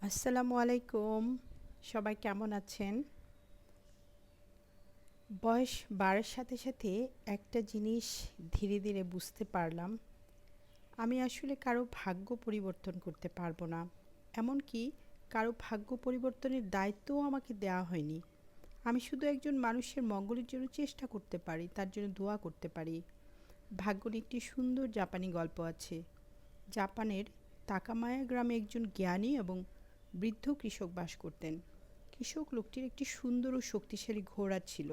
আসসালামু আলাইকুম। সবাই কেমন আছেন? বয়স বাড়ার সাথে সাথে একটা জিনিস ধীরে ধীরে বুঝতে পারলাম, আমি আসলে কারো ভাগ্য পরিবর্তন করতে পারবো না। এমনকি কারো ভাগ্য পরিবর্তনের দায়িত্বও আমাকে দেওয়া হয়নি। আমি শুধু একজন মানুষের মঙ্গলের জন্য চেষ্টা করতে পারি, তার জন্য দোয়া করতে পারি। ভাগ্য নিয়ে একটি সুন্দর জাপানি গল্প আছে। জাপানের তাকামায়া গ্রামে একজন জ্ঞানী এবং বৃদ্ধ কৃষক বাস করতেন। কৃষক লোকটির একটি সুন্দর ও শক্তিশালী ঘোড়া ছিল।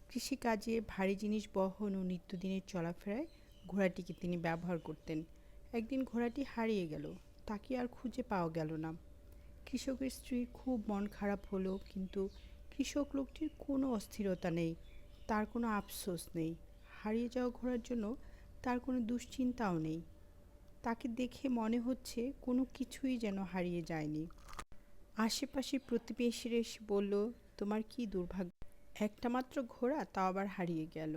কৃষিকাজে ভারী জিনিস বহন ও নিত্যদিনের চলাফেরায় ঘোড়াটিকে তিনি ব্যবহার করতেন। একদিন ঘোড়াটি হারিয়ে গেল, তাকে আর খুঁজে পাওয়া গেল না। কৃষকের স্ত্রীর খুব মন খারাপ হলো, কিন্তু কৃষক লোকটির কোনো অস্থিরতা নেই, তার কোনো আফসোস নেই। হারিয়ে যাওয়া ঘোড়ার জন্য তার কোনো দুশ্চিন্তাও নেই। তাকে দেখে মনে হচ্ছে কোনো কিছুই যেন হারিয়ে যায়নি। আশেপাশের প্রতিবেশীরা এসে বলল, তোমার কি দুর্ভাগ্য, একটা মাত্র ঘোড়া, তাও আবার হারিয়ে গেল।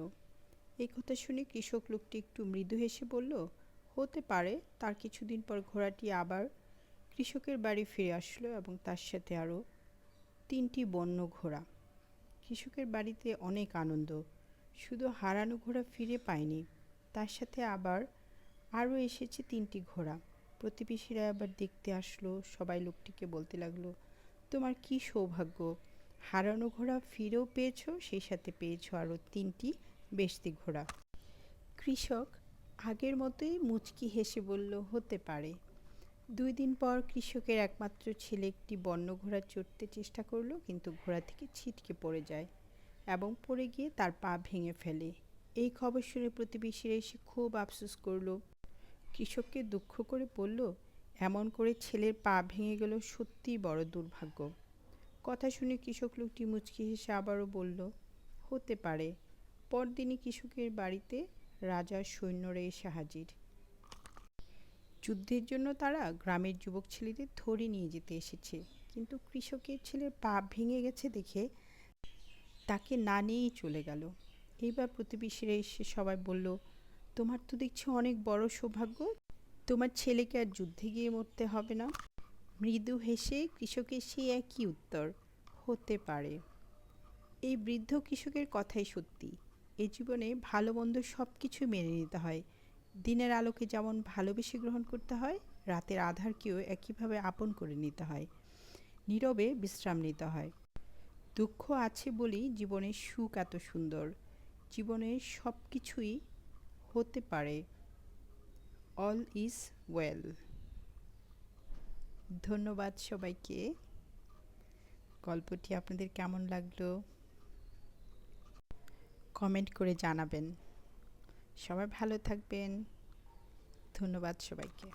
এই কথা শুনে কৃষক লোকটি একটু মৃদু হেসে বলল, হতে পারে। তার কিছুদিন পর ঘোড়াটি আবার কৃষকের বাড়ি ফিরে আসলো এবং তার সাথে আরও 3টি বন্য ঘোড়া। কৃষকের বাড়িতে অনেক আনন্দ। শুধু হারানো ঘোড়া ফিরে পায়নি, তার সাথে আরও এসেছে 3টি ঘোড়া। প্রতিবেশীরা আবার দেখতে আসলো, সবাই লোকটিকে বলতে লাগলো, তোমার কি সৌভাগ্য, হারানো ঘোড়া ফিরেও পেয়েছো, সেই সাথে পেয়েছো আরও 3টি বেশতি ঘোড়া। কৃষক আগের মতোই মুচকি হেসে বলল, হতে পারে। 2 দিন পর কৃষকের একমাত্র ছেলে একটি বন্য ঘোড়া চড়তে চেষ্টা করলো, কিন্তু ঘোড়া থেকে ছিটকে পড়ে যায় এবং পড়ে গিয়ে তার পা ভেঙে ফেলে। এই খবর শুনে প্রতিবেশীরা এসে খুব আফসোস করলো। কৃষককে দুঃখ করে বলল, এমন করে ছেলের পা ভেঙে গেল, সত্যিই বড় দুর্ভাগ্য। কথা শুনে কৃষক লোকটি মুচকি হেসে আবারও বলল, হতে পারে। পরদিনই কৃষকের বাড়িতে রাজার সৈন্যরা এসে হাজির। যুদ্ধের জন্য তারা গ্রামের যুবক ছেলেদের ধরে নিয়ে যেতে এসেছে, কিন্তু কৃষকের ছেলের পা ভেঙে গেছে দেখে তাকে না নিয়েই চলে গেল। এইবার প্রতিবেশীরা এসে সবাই বলল, তোমার তো দেখছি অনেক বড় সৌভাগ্য, তোমার ছেলেকে আর যুদ্ধে গিয়ে মরতে হবে না। মৃদু হেসে কৃষকের সেই একই উত্তর, হতে পারে। এই বৃদ্ধ কৃষকের কথাই সত্যি। এই জীবনে ভালো মন্দ সব কিছু মেনে নিতে হয়। দিনের আলোকে যেমন ভালোবেসে গ্রহণ করতে হয়, রাতের আঁধারকেও একইভাবে আপন করে নিতে হয়। নীরবে বিশ্রাম নিতে হয়। দুঃখ আছে বলেই জীবনের সুখ এত সুন্দর। জীবনের সব কিছুই হতে পারে। All is well. ধন্যবাদ সবাইকে। গল্পটি আপনাদের কেমন লাগলো কমেন্ট করে জানাবেন। সবাই ভালো থাকবেন। ধন্যবাদ সবাইকে।